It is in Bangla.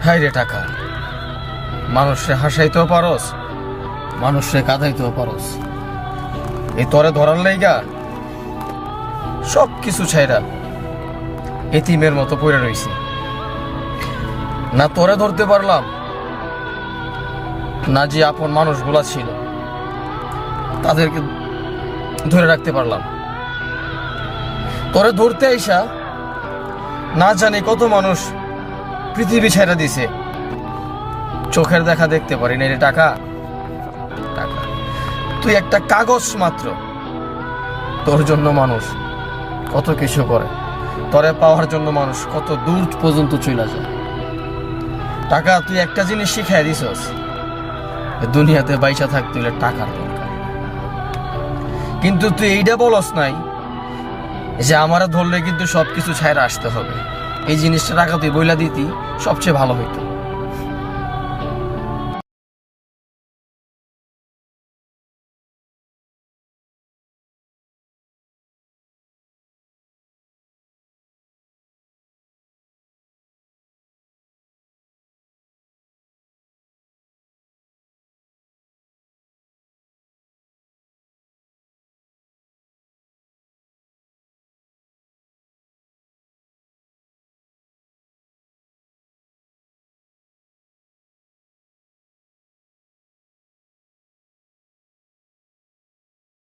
হাই রে টাকা, মানুষে হাসাইতেও পারস, মানুষে কাঁদাইতেও পারস। এই তরে ধরার লাইগা সব কিছু ছাইরা এতিমের মতো পড়ে রইছি। না তোরে ধরতে পারলাম, না যে আপন মানুষগুলা ছিল তাদেরকে ধরে রাখতে পারলাম। তোরে ধরতে আইসা না জানি কত মানুষ পৃথিবী ছেড়ে দিছে। চোখের দেখা দেখতে পারি না রে টাকা। টাকা তুই একটা কাগজ মাত্র, তোর জন্য মানুষ কত কিছু করে, তোরে পাওয়ার জন্য মানুষ কত দূর পর্যন্ত চলে যায়। টাকা তুই একটা জিনিস শিখাই দিছস, দুনিয়াতে বাইসা থাকতে হলে টাকার দরকার। কিন্তু তুই এইটা বলস নাই যে আমারা ধরলে কিন্তু সবকিছু ছাইরা আসতে হবে। এই জিনিসটা টাকা তুই বইলা দিতি সবচেয়ে ভালো হইতো।